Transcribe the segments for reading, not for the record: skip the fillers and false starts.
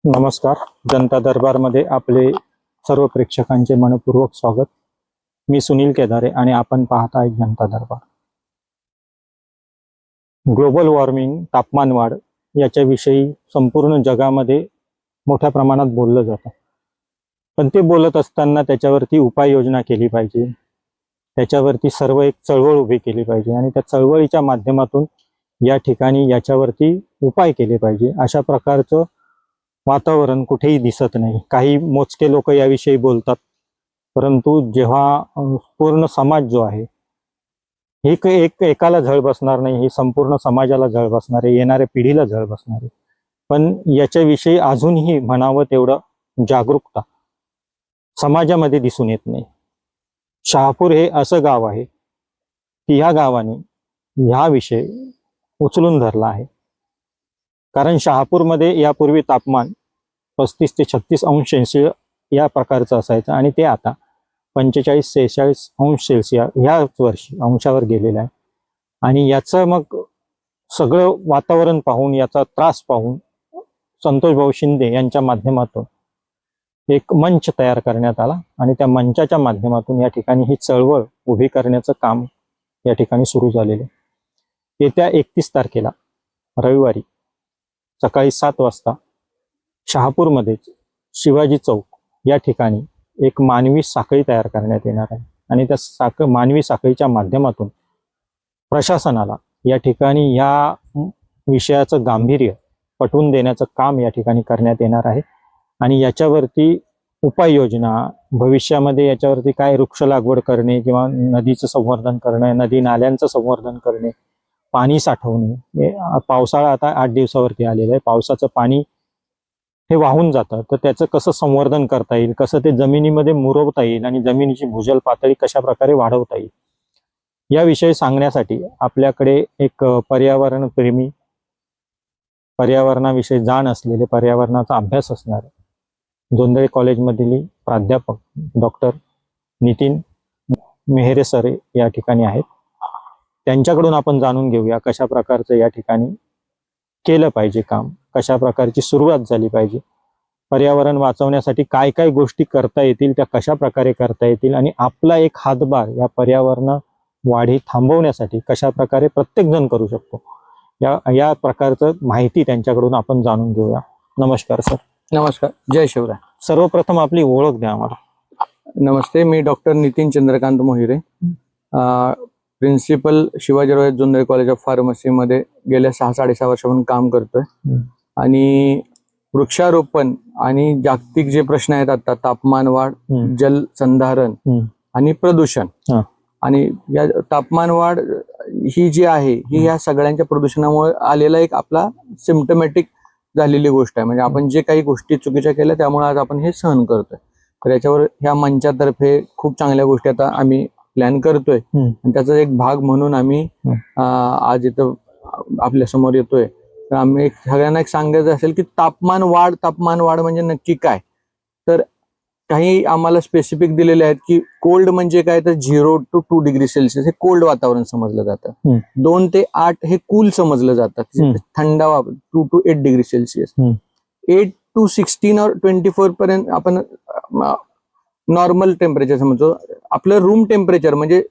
नमस्कार. जनता दरबारमध्ये आपले सर्व प्रेक्षकांचे मनपूर्वक स्वागत. मी सुनील केदारे आणि आपण पाहत आहे जनता दरबार. ग्लोबल वॉर्मिंग, तापमान वाढ याच्याविषयी संपूर्ण जगामध्ये मोठ्या प्रमाणात बोललं जातं, पण ते बोलत असताना त्याच्यावरती उपाययोजना केली पाहिजे. त्याच्यावरती सर्व एक चळवळ उभी केली पाहिजे आणि त्या चळवळीच्या माध्यमातून या ठिकाणी याच्यावरती उपाय केले पाहिजे. अशा प्रकारचं वातावरण कुठेही दिसत नाही. काही मोजके लोक याविषयी बोलतात, परंतु जेव्हा पूर्ण समाज जो आहे, एकाला झळ बसणार नाही, ही संपूर्ण समाजाला झळ बसणार आहे, येणाऱ्या पिढीला झळ बसणार आहे. पण याच्याविषयी अजूनही म्हणावं तेवढं जागरूकता समाजामध्ये दिसून येत नाही. शहापूर हे असं गाव आहे की ह्या गावाने ह्या विषय उचलून धरला आहे. कारण शहापूरमध्ये यापूर्वी तापमान 35 ते 36 अंश सेल्सिअस या प्रकारचं असायचं आणि ते आता 45-46 अंश सेल्सिअस ह्याच वर्षी अंशावर गेलेलं आहे. आणि याचं मग सगळं वातावरण पाहून, याचा त्रास पाहून संतोष भाऊ शिंदे यांच्या माध्यमातून एक मंच तयार करण्यात आला आणि त्या मंचाच्या माध्यमातून या ठिकाणी ही चळवळ उभी करण्याचं काम या ठिकाणी सुरू झालेलं आहे. येत्या 31 तारखेला रविवारी सकाळी 7 वाजता शहापूरमध्येच शिवाजी चौक या ठिकाणी एक मानवी साखळी तयार करण्यात येणार आहे आणि त्या मानवी साखळीच्या माध्यमातून प्रशासनाला या ठिकाणी या विषयाचं गांभीर्य पटवून देण्याचं काम या ठिकाणी करण्यात येणार आहे. आणि याच्यावरती उपाययोजना, भविष्यामध्ये याच्यावरती काय वृक्ष लागवड करणे किंवा नदीचं संवर्धन करणे, नदी नाल्यांचं संवर्धन करणे, पाणी साठवणे. पावसाळा आता 8 दिवसावरती आलेला आहे. पावसाचं पाणी हे वाहून जातं, तर त्याचं कसं संवर्धन करता येईल, कसं ते जमिनीमध्ये मुरवता येईल आणि जमिनीची भूजल पातळी कशा प्रकारे वाढवता येईल, याविषयी सांगण्यासाठी आपल्याकडे एक पर्यावरण प्रेमी, पर्यावरणाविषयी जाण असलेले, पर्यावरणाचा अभ्यास असणारे जोंधळे कॉलेजमधील प्राध्यापक डॉक्टर नितीन मेहरे सर या ठिकाणी आहेत. त्यांच्याकडून आपण जाणून घेऊया कशा प्रकारचं या ठिकाणी केलं पाहिजे काम, कशा प्रकारची सुरुवात झाली पाहिजे, पर्यावरण वाचवण्यासाठी काय काय गोष्टी करता येतील, त्या कशा प्रकारे करता येतील आणि आपला एक हातभार या पर्यावरण वाढी थांबवण्यासाठी कशा प्रकारे प्रत्येक जण करू शकतो, या प्रकारचं माहिती त्यांच्याकडून आपण जाणून घेऊया. नमस्कार सर. नमस्कार. जय शिवराय. सर्वप्रथम आपली ओळख द्या आम्हाला. नमस्ते, मी doctor Nitin Chandrakant Mohire, principal Shivajirao Jondhale college of pharmacy मध्ये गेल्या 6-6.5 वर्षापासून काम करतोय. आणि वृक्षारोपण आणि जागतिक जे प्रश्न आहेत आता, तापमान वाढ, जल संधारण आणि प्रदूषण, आणि या तापमान वाढ ही जी आहे ही या सगळ्यांच्या प्रदूषणामुळे आलेला एक आपला सिम्पटमॅटिक झालेली गोष्ट आहे. म्हणजे आपण जे काही गोष्टी चुकीच्या केल्या त्यामुळे आज आपण हे सहन करतोय. तर याच्यावर ह्या मंचातर्फे खूप चांगल्या गोष्टी आता आम्ही प्लॅन करतोय आणि त्याचा एक भाग म्हणून आम्ही आज इथं आपल्या समोर येतोय. तर आम्ही सगळ्यांना एक सांगायचं असेल की तापमान वाढ म्हणजे नक्की काय. तर काही आम्हाला स्पेसिफिक दिलेले आहेत की कोल्ड म्हणजे काय, तर 0 to 2 डिग्री सेल्सिअस हे कोल्ड वातावरण समजलं जातं. 2 ते 8 हे कूल समजलं जातं, थंडावा 2 to 8 डिग्री सेल्सिअस. 8 to 16 और 24 पर्यंत आपण नॉर्मल टेम्परेचर समजतो. आपलं रूम टेम्परेचर म्हणजे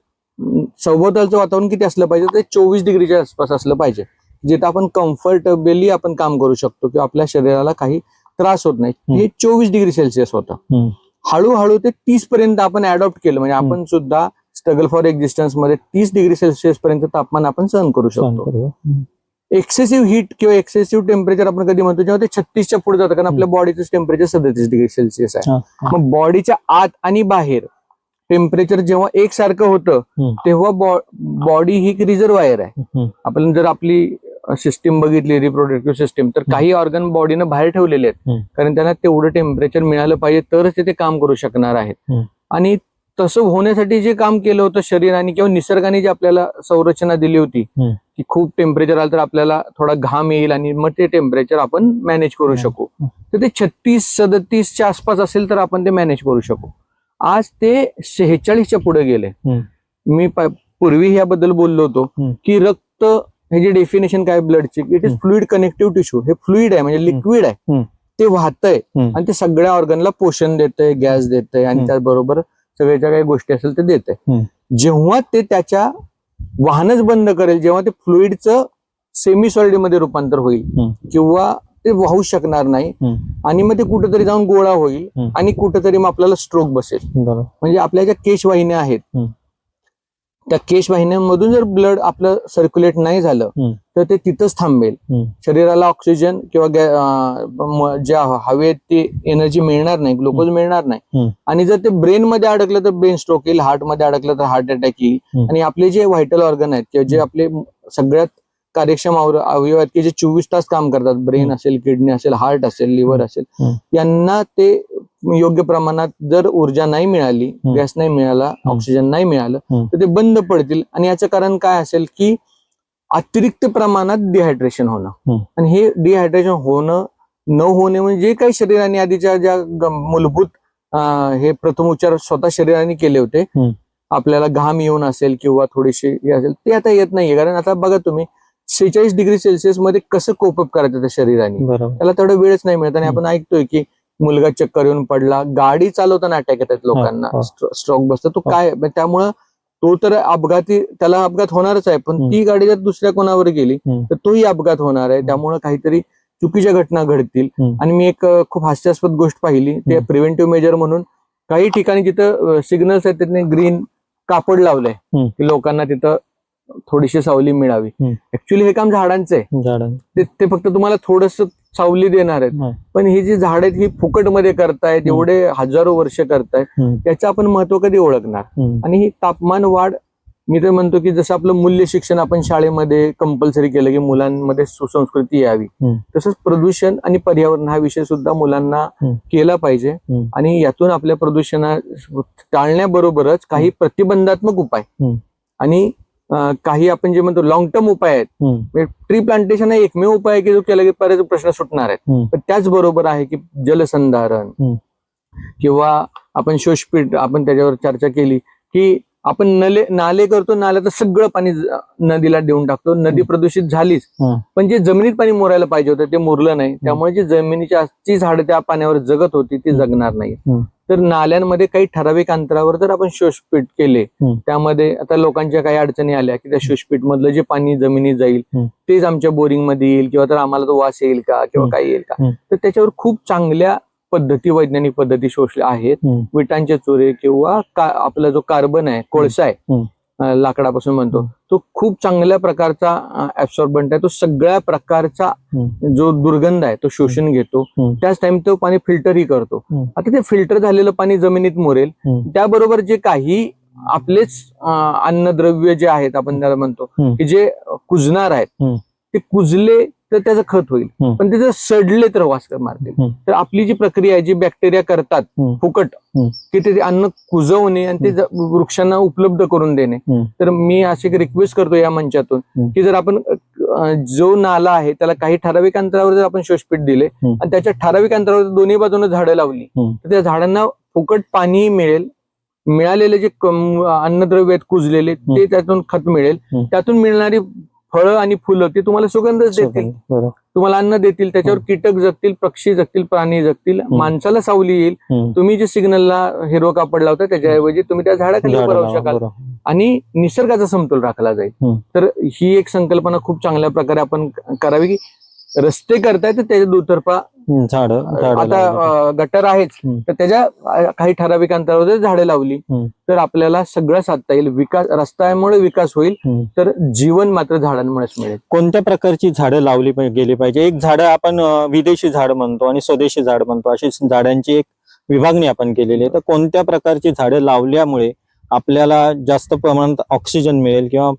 सभोवतालचं वातावरण किती असलं पाहिजे, ते 24 डिग्रीच्या आसपास असलं पाहिजे, जिथं आपण कम्फर्टेबली आपण काम करू शकतो किंवा आपल्या शरीराला काही त्रास होत नाही. हे 24 डिग्री सेल्सिअस होतं. हळूहळू ते 30 पर्यंत आपण अडॉप्ट केलं. म्हणजे आपण सुद्धा स्ट्रगल फॉर एक्झिस्टन्स मध्ये 30 डिग्री सेल्सिअस पर्यंत तापमान आपण सहन करू शकतो. एक्सेसिव्ह हीट किंवा एक्सेसिव्ह टेम्परेचर आपण कधी म्हणतो, जेव्हा ते 36च्या पुढे जातं, कारण आपल्या बॉडीचं टेम्परेचर 37 डिग्री सेल्सिअस आहे. मग बॉडीच्या आत आणि बाहेर टेम्परेचर जेव्हा एकसारखं होतं तेव्हा बॉडी ही रिझर्वायर आहे. आपण जर आपली सिस्टीम बघितली, रिप्रोडक्टिव्ह सिस्टीम, तर काही ऑर्गन बॉडीनं बाहेर ठेवलेले आहेत, कारण त्यांना तेवढं टेम्परेचर मिळालं पाहिजे तरच ते काम करू शकणार आहेत. आणि तसं होण्यासाठी जे काम केलं होतं शरीराने किंवा निसर्गाने जे आपल्याला संरचना दिली होती की खूप टेम्परेचर आलं तर आपल्याला थोडा घाम येईल आणि मग ते टेम्परेचर आपण मॅनेज करू शकू, तर ते 36-37च्या आसपास असेल तर आपण ते मॅनेज करू शकू. आज ते 46च्या पुढे गेले. मी पूर्वी याबद्दल बोललो होतो की रक्त हे जे डेफिनेशन काय ब्लडची, it is fluid connective tissue. हे फ्लुइड आहे म्हणजे लिक्विड आहे, ते वाहतंय हम्म. आणि ते सगळ्या ऑर्गनला पोषण देतंय, गॅस देतंय आणि हम्म. त्याचबरोबर सगळ्या ज्या काही गोष्टी असेल ते देतंय. हम्म. जेव्हा ते त्याच्या वाहनच बंद करेल, जेव्हा ते फ्लुइडचं सेमी सॉलिड मध्ये रूपांतर होईल हम्म. किंवा ते वाहू शकणार नाही आणि मग ते कुठेतरी जाऊन गोळा होईल हम्म. आणि कुठेतरी मग आपल्याला स्ट्रोक बसेल. बरोबर. म्हणजे आपल्या ज्या केशवाहिन्या आहेत हम्म. त्या केशवाहिन्यांमधून जर ब्लड आपलं सर्क्युलेट नाही झालं हम्म. तर ते तिथंच थांबेल. हम्म. शरीराला ऑक्सिजन किंवा ज्या हवेत ती एनर्जी मिळणार नाही, ग्लुकोज मिळणार नाही. हम्म. आणि जर ते ब्रेन मध्ये अडकलं तर ब्रेन स्ट्रोक येईल, हार्ट मध्ये अडकलं तर हार्ट अटॅक येईल. हम्म. आणि आपले जे व्हायटल ऑर्गन आहेत किंवा जे आपले सगळ्यात कार्यक्षम अवयव आहेत की जे 24 तास काम करतात, ब्रेन असेल, किडनी असेल, हार्ट असेल, लिव्हर असेल, हम्म. यांना ते योग्य प्रमाणात जर ऊर्जा नाही मिळाली, गॅस नाही मिळाला, ऑक्सिजन नाही मिळालं तर ते बंद पडतील. आणि याचं कारण काय असेल की अतिरिक्त प्रमाणात डिहायड्रेशन होणं. आणि हे डिहायड्रेशन होणं न होणे म्हणजे जे काही शरीराने आधीच्या ज्या मूलभूत हे प्रथमोपचार स्वतः शरीराने केले होते, आपल्याला घाम येऊन असेल किंवा थोडीशी हे असेल, ते आता येत नाहीये. कारण आता बघा तुम्ही 46 डिग्री सेल्सिअस मध्ये कसं कोपअप करायचं त्या शरीराने, त्याला तेवढा वेळच नाही मिळत. आणि आपण ऐकतोय की मुलगा चक्कर येऊन पडला, गाडी चालवताना अटॅक येतात लोकांना, स्ट्रोक बसतं. तो काय, त्यामुळं तो तर अपघाती, त्याला अपघात होणारच आहे, पण ती गाडी जर दुसऱ्या कोणावर गेली तर तोही अपघात होणार आहे. त्यामुळे काहीतरी चुकीच्या घटना घडतील. आणि मी एक खूप हास्यास्पद गोष्ट पाहिली, ते प्रिव्हेंटिव्ह मेजर म्हणून काही ठिकाणी जिथं सिग्नल्स आहेत तिथे ग्रीन कापड लावलंय की लोकांना तिथं थोडीशी सावली मिळावी. ऍक्च्युली हे काम झाडांचं आहे, ते फक्त तुम्हाला थोडस सावली देणार आहेत. पण ही जी झाड आहेत ही फुकटमध्ये करतायत, एवढे हजारो वर्ष करतायत, याचं आपण महत्व कधी ओळखणार. आणि ही तापमान वाढ, मी तर म्हणतो की जसं आपलं मूल्य शिक्षण आपण शाळेमध्ये कंपल्सरी केलं की मुलांमध्ये सुसंस्कृती यावी, तसंच प्रदूषण आणि पर्यावरण हा विषय सुद्धा मुलांना केला पाहिजे. आणि यातून आपल्या प्रदूषणा टाळण्याबरोबरच काही प्रतिबंधात्मक उपाय आणि काही आपण जे म्हणतो लॉंग टर्म उपाय आहेत. ट्री प्लांटेशन हा एकमेव उपाय आहे की जो केला की बरेच प्रश्न सुटणार आहेत. पण त्याचबरोबर आहे की जलसंधारण किंवा आपण शोषपीठ, आपण त्याच्यावर चर्चा केली की आपण नाले करतो, नाल्याचं सगळं पाणी नदीला देऊन टाकतो, नदी प्रदूषित झालीच, पण जे जमिनीत पाणी मुरायला पाहिजे होतं ते मुरलं नाही. त्यामुळे जी जमिनीची आजची झाडं त्या पाण्यावर जगत होती ती जगणार नाही. तर नाल्यांमध्ये काही ठराविक अंतरावर जर आपण शोषपीठ केले, त्यामध्ये आता लोकांच्या काही अडचणी आल्या की त्या शोषपीठ मधलं जे पाणी जमिनीत जाईल तेच आमच्या बोरिंग मध्ये येईल किंवा तर आम्हाला तो वास येईल का किंवा काही येईल का. तर त्याच्यावर खूप चांगल्या पद्धती, वैज्ञानिक पद्धती शोषल्या आहेत. विटांचे चुरे किंवा आपला जो कार्बन आहे, कोळसा आहे, लाकडापासून म्हणतो, तो खूप चांगल्या प्रकारचा ऍब्सॉर्बंट आहे. तो सगळ्या प्रकारचा जो दुर्गंध आहे तो शोषून घेतो, त्याच टाइम तो पाणी फिल्टरही करतो. आता ते फिल्टर झालेलं पाणी जमिनीत मुरेल, त्याबरोबर जे काही आपलेच अन्नद्रव्य जे आहेत आपण त्याला म्हणतो की जे कुजणार आहेत, ते कुजले तर त्याचं खत होईल, पण ते जर सडले तर वास मारतील. तर आपली जी प्रक्रिया आहे, जी बॅक्टेरिया करतात फुकट की ते अन्न कुजवणे आणि ते वृक्षांना उपलब्ध करून देणे. तर मी अशी एक रिक्वेस्ट करतो या मंचातून की जर आपण जो नाला आहे त्याला काही ठराविक अंतरावर जर आपण शोषपीठ दिले आणि त्याच्या ठराविक अंतरावर दोन्ही बाजूने झाडं लावली तर त्या झाडांना फुकट पाणी मिळेल, मिळालेले जे अन्नद्रव्य आहेत कुजलेले ते त्यातून खत मिळेल, त्यातून मिळणारी फळं आणि फुलं ते तुम्हाला सुगंधच देतील, तुम्हाला अन्न देतील, त्याच्यावर कीटक जगतील, पक्षी जगतील, प्राणी जगतील, माणसाला सावली येईल. तुम्ही जे सिग्नलला हिरवं कापड लावता त्याच्याऐवजी तुम्ही त्या झाडाखाली उभं राहू शकाल आणि निसर्गाचा समतोल राखला जाईल. तर ही एक संकल्पना खूप चांगल्या प्रकारे आपण करावी की रस्ते करताय तर त्याच्या दुतर्फा झाड, आता गटर आहेच तर त्याच्या काही ठराविक अंतरावर जर झाडे लावली तर आपल्याला सगळं साधता येईल. विकास, रस्त्यामुळे विकास होईल तर जीवन मात्र झाडांमुळेच मिळेल. कोणत्या प्रकारची झाडं लावली गेली पाहिजे? एक झाडं आपण विदेशी झाड म्हणतो आणि स्वदेशी झाड म्हणतो, अशी झाडांची एक विभागणी आपण केलेली आहे. तर कोणत्या प्रकारची झाडं लावल्यामुळे आपल्याला जास्त प्रमाणात ऑक्सिजन मिळेल किंवा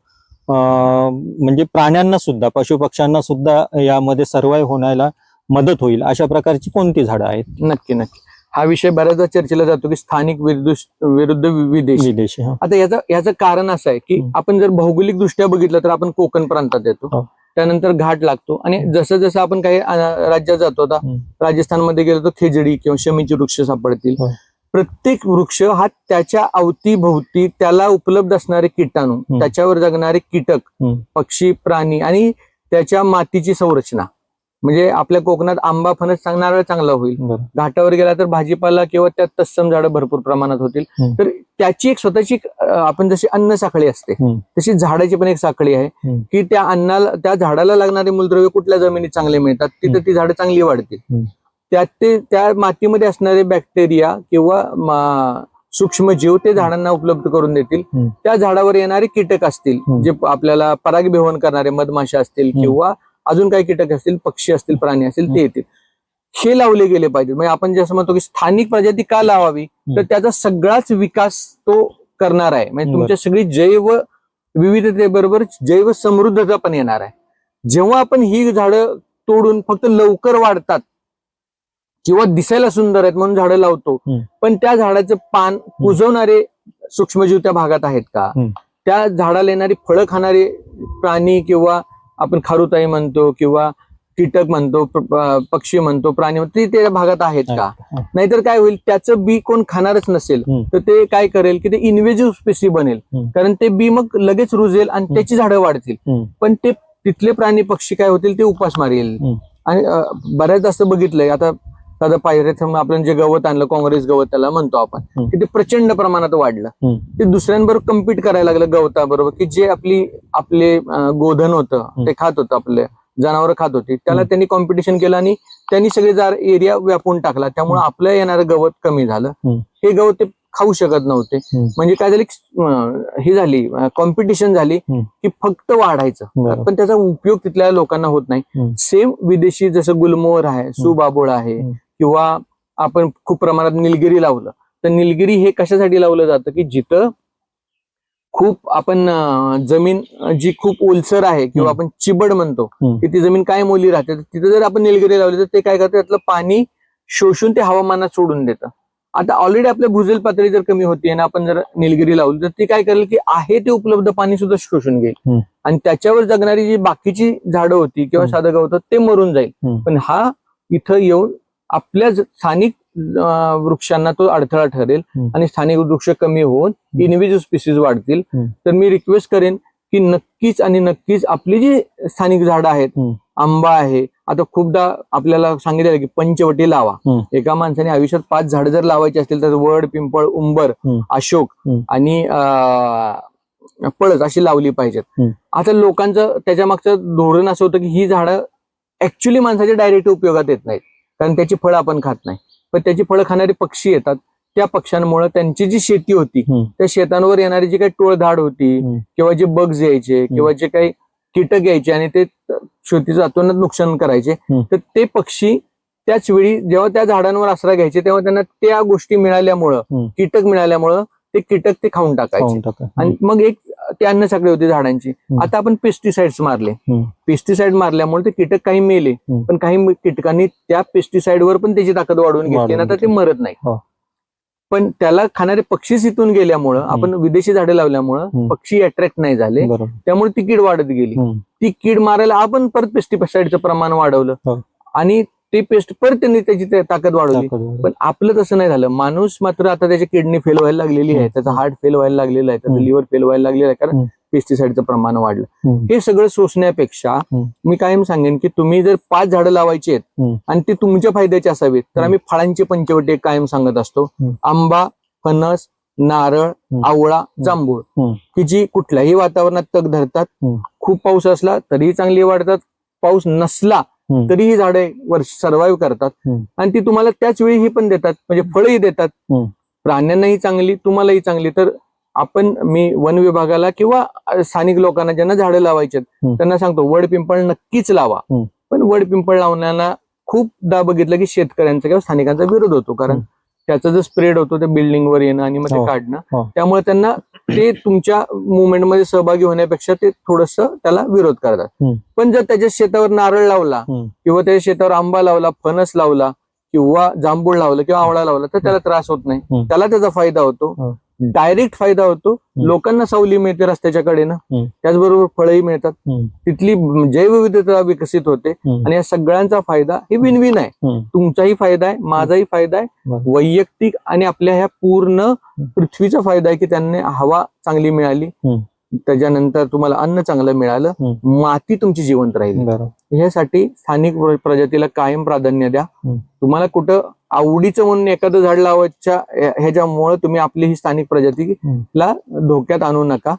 म्हणजे प्राण्यांना सुद्धा, पशु पक्ष्यांना सुद्धा यामध्ये सर्वाइव्ह होण्याला मदत होईल, अशा प्रकारची कोणती झाडं आहेत? नक्की नक्की हा विषय बऱ्याचदा चर्चेला जातो की स्थानिक विरुद्ध विदेशी. आता याचं कारण असं आहे की आपण जर भौगोलिक दृष्ट्या बघितलं तर आपण कोकण प्रांतात येतो, त्यानंतर घाट लागतो आणि जसं जसं आपण काही राज्यात जातो, आता राजस्थानमध्ये गेलो तर खेजडी किंवा शमीचे वृक्ष सापडतील. प्रत्येक वृक्ष हा त्याच्या अवतीभोवती त्याला उपलब्ध असणारे कीटाणू, त्याच्यावर जगणारे कीटक, पक्षी, प्राणी आणि त्याच्या मातीची संरचना म्हणजे आपल्या कोकणात आंबा फणस नारळ चांगला होईल. बरं. घाटावर गेला तर भाजीपाला किंवा त्यात तत्सम झाडं भरपूर प्रमाणात होतील. तर त्याची एक स्वतःची आपण जशी अन्न साखळी असते तशी झाडाची पण एक साखळी आहे की त्या झाडाला लागणारे मूलद्रव्य कुठल्या जमिनीत चांगले मिळतात तिथे ती झाडं चांगली वाढतील. त्या मातीमध्ये असणारे बॅक्टेरिया किंवा सूक्ष्मजीव ते झाडांना उपलब्ध करून देतील. त्या झाडावर येणारे कीटक असतील जे आपल्याला परागीभवन करणारे मधमाशा असतील किंवा अजून काही कीटक असतील, पक्षी असतील, प्राणी असतील, ते येतील. हे लावले गेले पाहिजे. म्हणजे आपण जसं म्हणतो की स्थानिक प्रजाती का लावावी, तर त्याचा सगळाच विकास तो करणार आहे. म्हणजे तुमच्या सगळी जैव विविधतेबरोबर जैव समृद्धता पण येणार आहे. जेव्हा आपण ही झाडं तोडून फक्त लवकर वाढतात किंवा दिसायला सुंदर आहेत म्हणून झाडं लावतो, पण त्या झाडाचं पान कुजवणारे सूक्ष्मजीव त्या भागात आहेत का, त्या झाडाला येणारी फळं खाणारे प्राणी किंवा आपण खारुताई म्हणतो किंवा कीटक म्हणतो, पक्षी म्हणतो, प्राणी म्हणतो, ते त्या भागात आहेत का. नाहीतर काय होईल, त्याचं बी कोण खाणारच नसेल तर ते काय करेल की ते इन्व्हेजिव्ह स्पेसी बनेल. कारण ते बी मग लगेच रुजेल आणि त्याची झाडं वाढतील. पण ते तिथले प्राणी पक्षी काय होतील, ते उपासमार येईल. आणि बऱ्याचदा असं बघितलंय, आता साधं पायऱ्यात आपण जे गवत आणलं, काँग्रेस गवत त्याला म्हणतो आपण, की ते प्रचंड प्रमाणात वाढलं. ते दुसऱ्यांबरोबर कम्पीट करायला लागलं गवताबरोबर, की जे आपले गोधन होतं ते खात होतं, आपले जनावर खात होती, त्याला त्यांनी कॉम्पिटिशन केलं आणि त्यांनी सगळे एरिया व्यापून टाकला. त्यामुळे आपलं येणारं गवत कमी झालं. हे गवत ते खाऊ शकत नव्हते. म्हणजे काय झाली, ही झाली कॉम्पिटिशन झाली की फक्त वाढायचं, पण त्याचा उपयोग तिथल्या लोकांना होत नाही. सेम विदेशी जसं गुलमोहर आहे, सुबाबोळ आहे किंवा आपण खूप प्रमाणात निलगिरी लावलं, तर निलगिरी हे कशासाठी लावलं जातं की जिथं खूप आपण जमीन जी खूप ओलसर आहे किंवा आपण चिबड म्हणतो की ती जमीन काय मोली राहते, तिथे जर आपण निलगिरी लावली तर ते काय करतं, त्यातलं पाणी शोषून ते हवामानात सोडून देतं. आता ऑलरेडी आपल्या भूजल पातळी जर कमी होती आणि आपण जर निलगिरी लावली तर ती काय करेल की आहे ते उपलब्ध पाणी सुद्धा शोषून घेईल आणि त्याच्यावर जगणारी जी बाकीची झाडं होती किंवा साधं गवत ते मरून जाईल. पण हा इथं येऊन आपल्या स्थानिक वृक्षांना तो अडथळा ठरेल आणि स्थानिक वृक्ष कमी होऊन इन्व्हेजिव्ह स्पीसीज वाढतील. तर मी रिक्वेस्ट करेन की नक्कीच आणि नक्कीच आपली जी स्थानिक झाडं आहेत, आंबा आहे, आता खूपदा आपल्याला सांगितलं की पंचवटी लावा. एका माणसाने आयुष्यात 5 झाडं जर लावायची असतील तर वड, पिंपळ, उंबर, अशोक आणि पळस अशी लावली पाहिजेत. आता लोकांचं त्याच्या मागचं धोरण असं होतं की ही झाडं ऍक्च्युली माणसाच्या डायरेक्ट उपयोगात येत नाहीत, कारण त्याची फळं आपण खात नाही, पण त्याची फळं खाणारे पक्षी येतात. त्या पक्ष्यांमुळे त्यांची जी शेती होती त्या शेतांवर येणारी जी काही टोळधाड होती किंवा जे बग्स यायचे किंवा जे काही कीटक यायचे आणि ते शेतीचं अतोनात नुकसान करायचे, तर ते पक्षी त्याच वेळी जेव्हा त्या झाडांवर आसरा घ्यायचे तेव्हा त्यांना त्या गोष्टी मिळाल्यामुळं, कीटक मिळाल्यामुळं ते कीटक ते खाऊन टाकायचे आणि मग एक ते अन्न साखळी होती झाडांची. आता आपण पेस्टिसाइड्स मारले, पेस्टिसाइड मारल्यामुळे ते कीटक काही मेले, पण काही कीटकांनी त्या पेस्टिसाइडवर पण त्याची ताकद वाढवून घेतली ना, तर ते मरत नाही. पण त्याला खाणारे पक्षीच इथून गेल्यामुळं, आपण विदेशी झाडे लावल्यामुळं पक्षी अट्रॅक्ट नाही झाले, त्यामुळे ती कीड वाढत गेली. ती कीड मारायला आपण परत पेस्टिसाइडचं प्रमाण वाढवलं आणि ते पेस्ट परत त्यांनी त्याची ताकद वाढवली. पण आपलं तसं नाही झालं. माणूस मात्र आता त्याची किडनी फेल व्हायला लागलेली आहे, त्याचा हार्ट फेल व्हायला लागलेला आहे, त्याचं लिव्हर फेल व्हायला लागलेलं आहे, कारण पेस्टिसाइडचं प्रमाण वाढलं. हे सगळं सोसण्यापेक्षा मी कायम सांगेन की तुम्ही जर 5 झाडं लावायची आहेत आणि ते तुमच्या फायद्याचे असावेत, तर आम्ही फळांची पंचवटी कायम सांगत असतो. आंबा, फणस, नारळ, आवळा, जांभूळ, की जी कुठल्याही वातावरणात तग धरतात. खूप पाऊस असला तरीही चांगली वाढतात, पाऊस नसला तरीही झाडे वर्ष सर्व्हाइव्ह करतात आणि ती तुम्हाला त्याच वेळी ही पण देतात, म्हणजे फळही देतात, प्राण्यांनाही चांगली, तुम्हालाही चांगली. तर मी वन विभागाला किंवा स्थानिक लोकांना ज्यांना झाडं लावायची त्यांना सांगतो, वड पिंपळ नक्कीच लावा. पण वड पिंपळ लावण्याला खूपदा बघितलं की शेतकऱ्यांचा किंवा स्थानिकांचा विरोध होतो, कारण त्याचा जो स्प्रेड होतो ते बिल्डिंगवर येणं आणि मग ते काढणं, त्यामुळे त्यांना ते तुमच्या मुवमेंटमध्ये सहभागी होण्यापेक्षा ते थोडंसं त्याला विरोध करतात. पण जर त्याच्या शेतावर नारळ लावला किंवा त्याच्या शेतावर आंबा लावला, फणस लावला किंवा जांभूळ लावलं किंवा आवळा लावला तर त्याला त्रास होत नाही, त्याला त्याचा फायदा होतो, डायरेक्ट फायदा होतो. लोकांना सावली मिळते रस्त्याच्या कडेनं, त्याचबरोबर फळही मिळतात, तिथली जैवविविधता विकसित होते आणि या सगळ्यांचा फायदा हे विन विन आहे. तुमचाही फायदा आहे, माझाही फायदा आहे, वैयक्तिक आणि आपल्या ह्या पूर्ण पृथ्वीचा फायदा आहे की त्यांनी हवा चांगली मिळाली, त्याच्यानंतर तुम्हाला अन्न चांगलं मिळालं, माती तुमची जिवंत राहील. बरोबर. ह्यासाठी स्थानिक प्रजातीला कायम प्राधान्य द्या. तुम्हाला कुठं आवडीचं म्हणून एखादं झाड लावायच्या ह्याच्यामुळे तुम्ही आपली ही स्थानिक प्रजातीला धोक्यात आणू नका.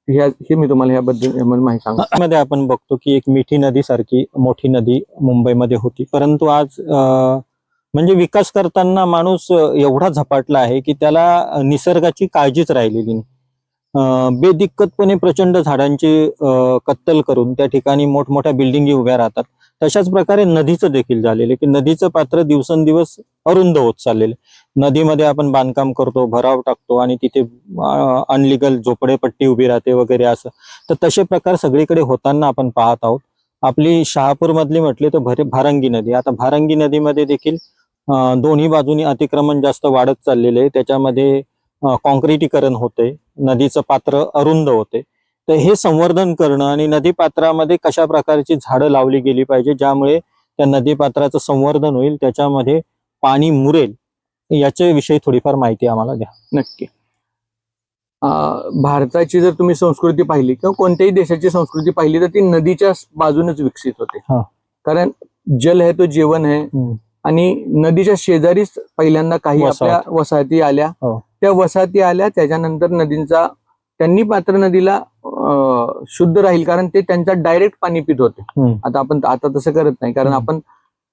हे मी तुम्हाला ह्याबद्दल माहिती सांगतो. मध्ये आपण बघतो की एक मिठी नदी सारखी मोठी नदी मुंबईमध्ये होती, परंतु आज म्हणजे विकास करताना माणूस एवढा झपाटला आहे की त्याला निसर्गाची काळजीच राहिलेली नाही. बेदिक्कतपणे प्रचंड झाडांची कत्तल करून त्या ठिकाणी मोठमोठ्या बिल्डिंगी उभ्या राहतात. तशाच प्रकारे नदीचं देखील झालेलं की नदीचं पात्र दिवसेंदिवस अरुंद होत चाललेलं. नदीमध्ये आपण बांधकाम करतो, भराव टाकतो आणि तिथे अनलिगल झोपडेपट्टी उभी राहते वगैरे असं. तर तसे प्रकार सगळीकडे होताना आपण पाहत आहोत. आपली शहापूर मधली म्हटली तर भारंगी नदी, आता भारंगी नदीमध्ये देखील दोन्ही बाजूनी अतिक्रमण जास्त वाढत चाललेले आहे. त्याच्यामध्ये कॉन्क्रिटीकरण होते, नदीचं पात्र अरुंद होते. तर हे संवर्धन करणं आणि नदी पात्रामध्ये कशा प्रकारची झाडं लावली गेली पाहिजे ज्यामुळे त्या नदी पात्राचं संवर्धन होईल, त्याच्यामध्ये पाणी मुरेल, याच्याविषयी थोडीफार माहिती आम्हाला द्या. नक्की. भारताची जर तुम्ही संस्कृती पाहिली किंवा कोणत्याही देशाची संस्कृती पाहिली तर ती नदीच्या बाजूनच विकसित होते. कारण जल है तो जीवन है. आणि नदीच्या शेजारीच पहिल्यांदा काही आपल्या वसाहती आल्या. त्या वसाहती आल्या, त्याच्यानंतर नदींचा त्यांनी पात्र नदीला शुद्ध राहील कारण ते त्यांचा डायरेक्ट पाणी पित होते. आता तसं करत नाही, कारण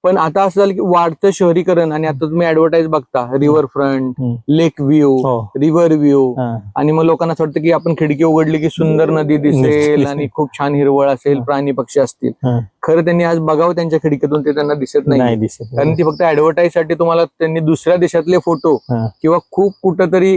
पण आता असं झालं की वाढतं शहरीकरण. आणि आता तुम्ही ऍडव्हर्टाईज बघता, रिव्हर फ्रंट, लेक व्ह्यू, रिव्हर व्ह्यू, आणि मग लोकांना असं वाटतं की आपण खिडकी उघडली की सुंदर नदी दिसेल आणि खूप छान हिरवळ असेल, प्राणी पक्षी असतील. खरं त्यांनी आज बघावं त्यांच्या खिडकीतून, ते त्यांना दिसत नाही. कारण ती फक्त ऍडव्हर्टाईज साठी तुम्हाला त्यांनी दुसऱ्या देशातले फोटो किंवा खूप कुठंतरी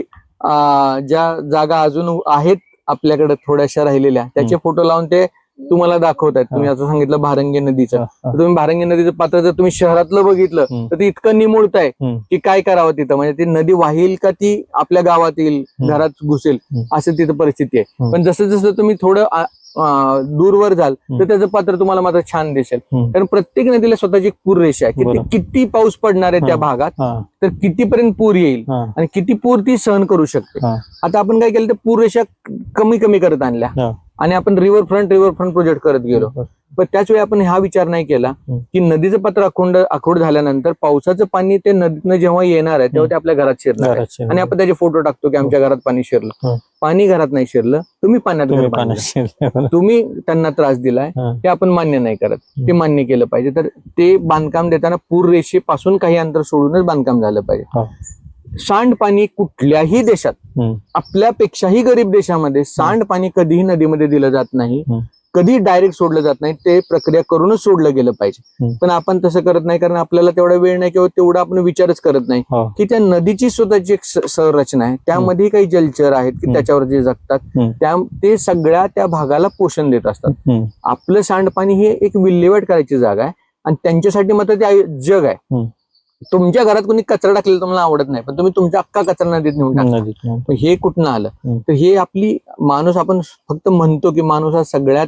ज्या जागा अजून आहेत आपल्याकडे थोड्याशा राहिलेल्या त्याचे फोटो लावून ते तुम्हाला दाखवतायत. तुम्ही असं सांगितलं भारंगी नदीचं, तुम्ही भारंगी नदीचं पात्र जर तुम्ही शहरातलं बघितलं तर ते इतकं निमुळत आहे की काय करावं तिथं. म्हणजे ती नदी वाहील का ती आपल्या गावात येईल, घरात घुसेल, असं तिथं परिस्थिती आहे. पण जसं जसं तुम्ही थोडं दूरवर जाल तर त्याचं पात्र तुम्हाला मात्र छान दिसेल. कारण प्रत्येक नदीला स्वतःची पूर रेषा आहे की किती पाऊस पडणार आहे त्या भागात, तर कितीपर्यंत पूर येईल आणि किती पूर ती सहन करू शकते. आता आपण काय केलं, तर पूर रेषा कमी कमी करत आणल्या आणि आपण रिव्हर फ्रंट प्रोजेक्ट करत गेलो. पण त्याच वेळी आपण हा विचार नाही केला की नदीचं पात्र आखूड झाल्यानंतर पावसाचं पाणी ते नदीतनं जेव्हा येणार आहे तेव्हा ते आपल्या घरात शिरणार आहे. आणि आपण त्याचे फोटो टाकतो की आमच्या घरात पाणी शिरलं. पाणी घरात नाही शिरलं, तुम्ही पाण्यात घर बांधलं, तुम्ही त्यांना त्रास दिलाय, ते आपण मान्य नाही करत. ते मान्य केलं पाहिजे. तर ते बांधकाम देताना पूर रेषेपासून काही अंतर सोडूनच बांधकाम झालं पाहिजे. सांडपाणी कुठल्याही देशात, आपल्यापेक्षाही गरीब देशामध्ये सांडपाणी कधीही नदीमध्ये दिलं जात नाही, कधी डायरेक्ट सोडलं जात नाही. ते प्रक्रिया करूनच सोडलं गेलं पाहिजे. पण आपण तसं करत नाही, कारण आपल्याला तेवढा वेळ नाही किंवा तेवढा आपण विचारच करत नाही की त्या नदीची स्वतःची एक संरचना आहे, त्यामध्ये काही जलचर आहेत की त्याच्यावर जे जगतात, ते सगळ्या त्या भागाला पोषण देत असतात. आपलं सांडपाणी हे एक विल्हेवाट करायची जागा आहे आणि त्यांच्यासाठी मात्र ते जग आहे. तुमच्या घरात कोणी कचरा टाकलेला तुम्हाला आवडत नाही, पण तुम्ही तुमचा अख्खा कचरा नदीत नेऊन टाकता. हे कुठनं आलं? तर हे आपली माणूस, आपण फक्त म्हणतो की माणूस हा सगळ्यात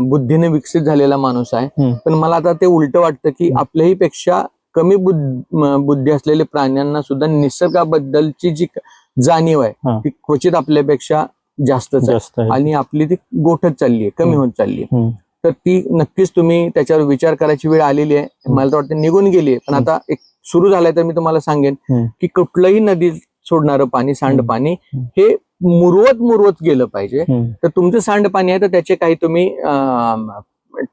बुद्धीने विकसित झालेला माणूस आहे, पण मला आता ते उलट वाटतं की आपल्याही पेक्षा कमी बुद्धी असलेल्या प्राण्यांना सुद्धा निसर्गाबद्दलची जी जाणीव आहे ती क्वचित आपल्यापेक्षा जास्तच आहे. आणि आपली ती गोठत चालली आहे, कमी होत चालली आहे. तर ती नक्कीच तुम्ही त्याच्यावर विचार करायची वेळ आलेली आहे. मला तर वाटतं निघून गेली आहे, पण आता एक सुरू झालंय. तर मी तुम्हाला सांगेन की कुठलंही नदी सोडणारं पाणी, सांडपाणी, हे मुरवत गेलं पाहिजे. तर तुमचं सांडपाणी आहे तर त्याचे काही तुम्ही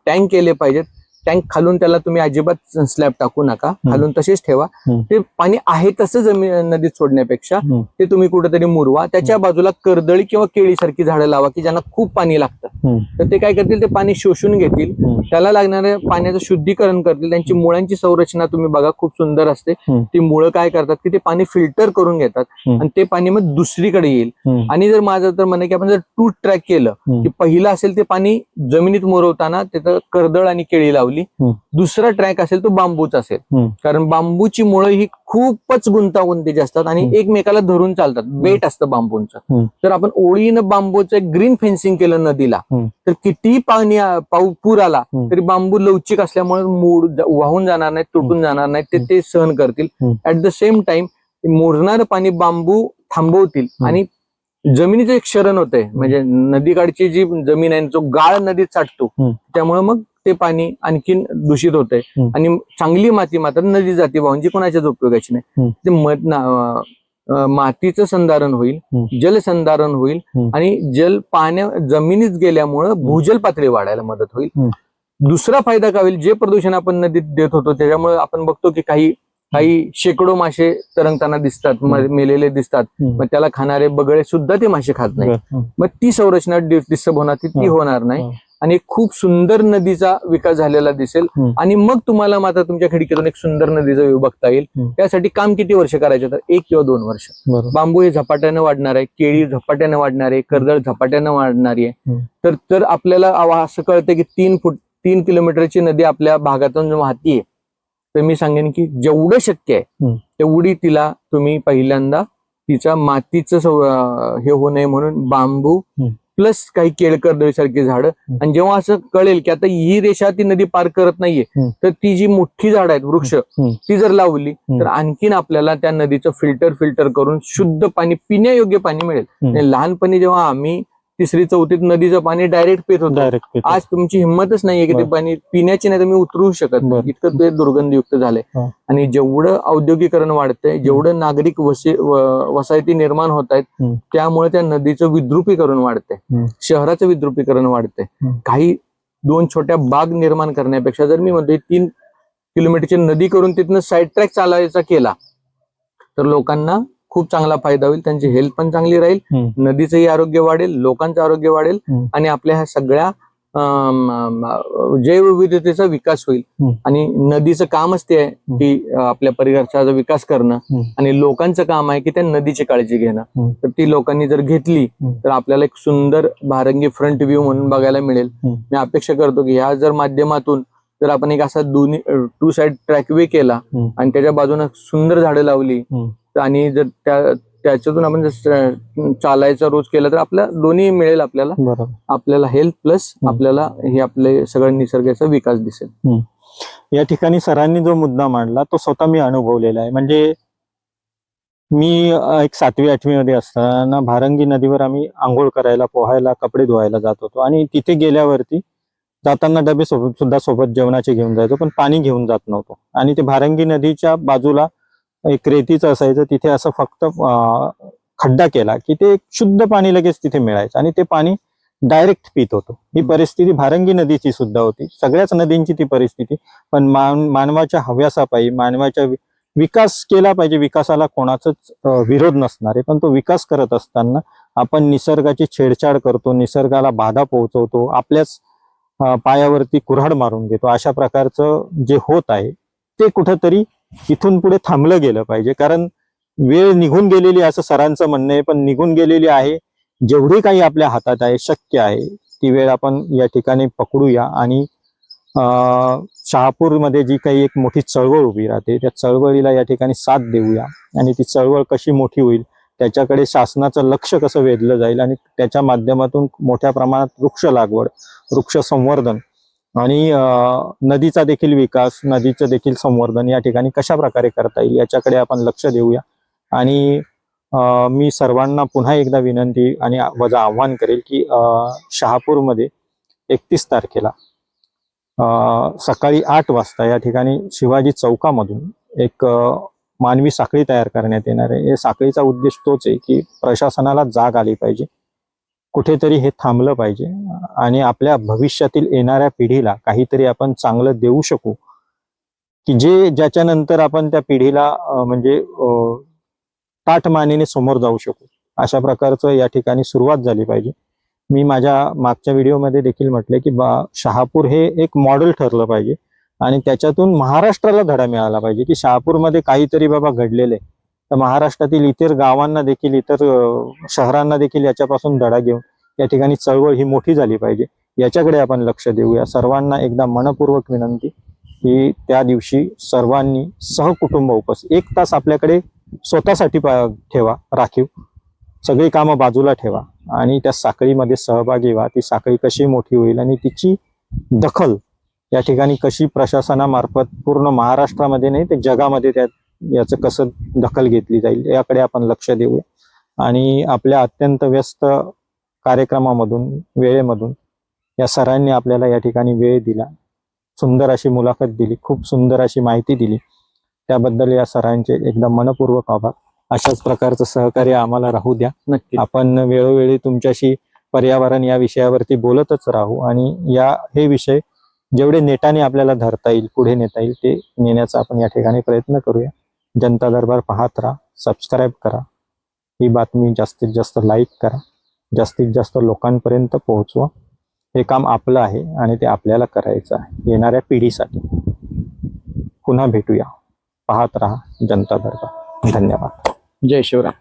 टँक केले पाहिजेत. टँक खालून त्याला तुम्ही अजिबात स्लॅब टाकू नका, खालून तसेच ठेवा. ते पाणी आहे तसं नदीत सोडण्यापेक्षा ते तुम्ही कुठेतरी मुरवा. त्याच्या बाजूला कर्दळी किंवा केळीसारखी झाडं लावा की ज्यांना खूप पाणी लागतं. तर ते काय करतील, ते पाणी शोषून घेतील, त्याला लागणाऱ्या पाण्याचं शुद्धीकरण करतील. त्यांची मुळांची संरचना तुम्ही बघा, खूप सुंदर असते. ती मुळं काय करतात की ते पाणी फिल्टर करून घेतात आणि ते पाणी मग दुसरीकडे येईल. आणि जर माझं तर म्हणणं की आपण जर टू ट्रॅक केलं की पहिलं असेल ते पाणी जमिनीत मुरवताना तिथं कर्दळ आणि केळी लावली, दुसरा ट्रॅक असेल तो बांबूच असेल, कारण बांबूची मुळं ही खूपच गुंतागुंतीची असतात आणि एकमेकाला धरून चालतात. बेट असतं बांबूंचं. तर आपण ओळीनं बांबूचं ग्रीन फेन्सिंग केलं नदीला, तर किती पाणी पूर आला तरी बांबू लवचिक असल्यामुळे मूळ वाहून जाणार नाहीत, तुटून जाणार नाहीत, ते सहन करतील. ऍट द सेम टाइम मुरणारं पाणी बांबू थांबवतील आणि जमिनीचं एक क्षरण होतंय, म्हणजे नदीकाठची जी जमीन आहे जो गाळ नदीत साठतो त्यामुळे मग ते पाणी आणखीन दूषित होतंय आणि चांगली माती मात्र नदी जाते वाहून, जी कोणाच्याच उपयोगाची नाही. ते मातीचं संधारण होईल, जलसंधारण होईल आणि जमिनीत गेल्यामुळं भूजल पातळी वाढायला मदत होईल. दुसरा फायदा काय होईल, जे प्रदूषण आपण नदीत देत होतो त्याच्यामुळे आपण बघतो की काही शेकडो मासे तरंगताना दिसतात, मेलेले दिसतात, मग त्याला खाणारे बगळे सुद्धा ते मासे खात नाहीत. मग ती संरचना डिस्टर्ब होणार, ती होणार नाही आणि खूप सुंदर नदीचा विकास झालेला दिसेल. आणि मग तुम्हाला मात्र तुमच्या खिडकीतून एक सुंदर नदीचा व्ह्यू बघता येईल. त्यासाठी काम किती वर्ष करायचे, तर 1 किंवा 2 वर्ष. बांबू हे झपाट्यानं वाढणार आहे, केळी झपाट्यानं वाढणार आहे, कर्दळ झपाट्यानं वाढणारी आहे. तर आपल्याला असं कळतं की 3 किलोमीटरची नदी आपल्या भागातून वाहतीये, तर मी सांगेन की जेवढं शक्य आहे तेवढी तिला तुम्ही पहिल्यांदा तिच्या मातीचं हे होऊ नये म्हणून बांबू प्लस काही केळकर्दळीसारखी झाडं. आणि जेव्हा असं कळेल की आता ही रेषा ती नदी पार करत नाहीये, तर ती जी मोठी झाडं आहेत वृक्ष ती जर लावली तर आणखीन आपल्याला त्या नदीचं फिल्टर करून शुद्ध पाणी, पिण्यायोग्य पाणी मिळेल. लहानपणी जेव्हा आम्ही 3री-4थीत नदीचं पाणी डायरेक्ट पित होतो, आज तुमची हिंमतच नाहीये की ते पाणी पिण्याची नाही, तुम्ही उतरू शकत नाही, इतकं ते दुर्गंधयुक्त झालंय. आणि जेवढं औद्योगिकरण वाढतंय, जेवढं नागरिक वसाहती निर्माण होत आहेत, त्यामुळे त्या नदीचं विद्रुपीकरण वाढतंय, शहराचं विद्रुपीकरण वाढतंय. काही 2 छोट्या बाग निर्माण करण्यापेक्षा जर मी म्हणतोय 3 किलोमीटरची नदी करून तिथनं साईड ट्रॅक चालवायचा केला तर लोकांना खूप चांगला फायदा होईल, त्यांची हेल्थ पण चांगली राहील, नदीचंही आरोग्य वाढेल, लोकांचं आरोग्य वाढेल आणि आपल्या ह्या सगळ्या जैवविविधतेचा विकास होईल. आणि नदीचं कामच ते आहे की आपल्या परिसराचा विकास करणं आणि लोकांचं काम आहे की त्या नदीची काळजी घेणं. तर ती लोकांनी जर घेतली तर आपल्याला एक सुंदर भारंगी फ्रंट व्ह्यू म्हणून बघायला मिळेल. मी अपेक्षा करतो की ह्या जर माध्यमातून जर आपण एक असा 2 साइड ट्रॅकवे केला आणि त्याच्या बाजूने सुंदर झाडं लावली आणि जर त्याच्यातून आपण जर चालायचा रोज केला तर आपल्या दोन्ही मिळेल, आपल्याला हेल्थ प्लस आपल्याला हे आपले सगळं निसर्गाचा विकास दिसेल. या ठिकाणी सरांनी जो मुद्दा मांडला तो स्वतः मी अनुभवलेला आहे. म्हणजे मी एक 7वी-8वी मध्ये असताना भारंगी नदीवर आम्ही आंघोळ करायला, पोहायला, कपडे धुवायला जात होतो आणि तिथे गेल्यावरती जाताना डबे सोबत जेवणाचे घेऊन जायचो, पण पाणी घेऊन जात नव्हतो. आणि ते भारंगी नदीच्या बाजूला एक रेतीचं असायचं, तिथे असं फक्त खड्डा केला की ते शुद्ध पाणी लगेच तिथे मिळायचं आणि ते पाणी डायरेक्ट पित होतो. ही परिस्थिती भारंगी नदीची सुद्धा होती, सगळ्याच नदींची ती परिस्थिती. पण मानवाच्या हव्यासापायी, मानवाच्या विकास केला पाहिजे, विकासाला कोणाचाच विरोध नसणार आहे, पण तो विकास करत असताना आपण निसर्गाची छेडछाड करतो, निसर्गाला बाधा पोहोचवतो, आपल्याच पायावरती कुऱ्हाड मारून घेतो. अशा प्रकारचं जे होत आहे ते कुठंतरी इथून पुढे थांबलं गेलं पाहिजे. कारण वेळ निघून गेलेली असं सरांचं म्हणणं आहे, पण निघून गेलेली आहे. जेवढी काही आपल्या हातात आहे, शक्य आहे ती वेळ आपण या ठिकाणी पकडूया आणि शहापूरमध्ये जी काही एक मोठी चळवळ उभी राहते त्या चळवळीला या ठिकाणी साथ देऊया आणि ती चळवळ कशी मोठी होईल त्याच्याकडे शासनाचं लक्ष कसं वेधलं जाईल आणि त्याच्या माध्यमातून मोठ्या प्रमाणात वृक्ष लागवड, वृक्ष संवर्धन आणि नदीचा देखील विकास, नदीचं देखील संवर्धन या ठिकाणी कशा प्रकारे करता येईल याच्याकडे आपण लक्ष देऊया. आणि मी सर्वांना पुन्हा एकदा विनंती आणि वजा आव्हान करेल की शहापूरमध्ये 31 तारखेला सकाळी 8 वाजता या ठिकाणी शिवाजी चौकामधून एक मानवी साखळी तयार करण्यात येणार आहे. या साखळीचा उद्देश तोच आहे की प्रशासनाला जाग आली पाहिजे, कुठेतरी हे थांबलं पाहिजे आणि आपल्या भविष्यातील येणाऱ्या पिढीला काहीतरी आपण चांगलं देऊ शकू की ज्याच्यानंतर आपण त्या पिढीला म्हणजे ताठमानेने समोर जाऊ शकू. अशा प्रकारचं या ठिकाणी सुरुवात झाली पाहिजे. मी माझ्या मागच्या व्हिडिओमध्ये देखील म्हटले की शहापूर हे एक मॉडेल ठरलं पाहिजे आणि त्याच्यातून महाराष्ट्राला धडा मिळाला पाहिजे की शहापूरमध्ये काहीतरी बाबा घडलेलं आहे, तर महाराष्ट्रातील इतर गावांना देखील, इतर शहरांना देखील याच्यापासून धडा घेऊन या ठिकाणी चळवळ ही मोठी झाली पाहिजे. याच्याकडे आपण लक्ष देऊया. सर्वांना एकदा मनपूर्वक विनंती की त्या दिवशी सर्वांनी सहकुटुंब उपस्थित 1 तास आपल्याकडे स्वतःसाठी ठेवा, राखीव सगळी कामं बाजूला ठेवा आणि त्या साखळीमध्ये सहभागी व्हा. ती साखळी कशी मोठी होईल आणि तिची दखल या ठिकाणी कशी प्रशासनामार्फत पूर्ण महाराष्ट्रामध्ये नाही तर जगामध्ये याचं कसं दखल घेतली जाईल याकडे आपण लक्ष देऊया. आणि आपल्या अत्यंत व्यस्त कार्यक्रमामधून वेळेमधून या सरांनी आपल्याला या ठिकाणी वेळ दिला, सुंदर अशी मुलाखत दिली, खूप सुंदर अशी माहिती दिली. त्याबद्दल या सरांचे एकदम मनपूर्वक आभार. अशाच प्रकारचं सहकार्य आम्हाला राहू द्या. नक्की. आपण वेळोवेळी तुमच्याशी पर्यावरण या विषयावरती बोलतच राहू आणि हे विषय जेवढे नेटाने आपल्याला धरता येईल, पुढे नेता येईल, ते नेण्याचा आपण या ठिकाणी प्रयत्न करूया. जनता दरबार पाहत राहा, सबस्क्राईब करा, ही बातमी जास्तीत जास्त लाईक करा, जास्तीत जास्त लोकांपर्यंत पोहोचवा. हे काम आपलं आहे आणि ते आपल्याला करायचं आहे येणाऱ्या पिढीसाठी. पुन्हा भेटूया. पाहत राहा जनता दरबार. धन्यवाद. जय शिवराम.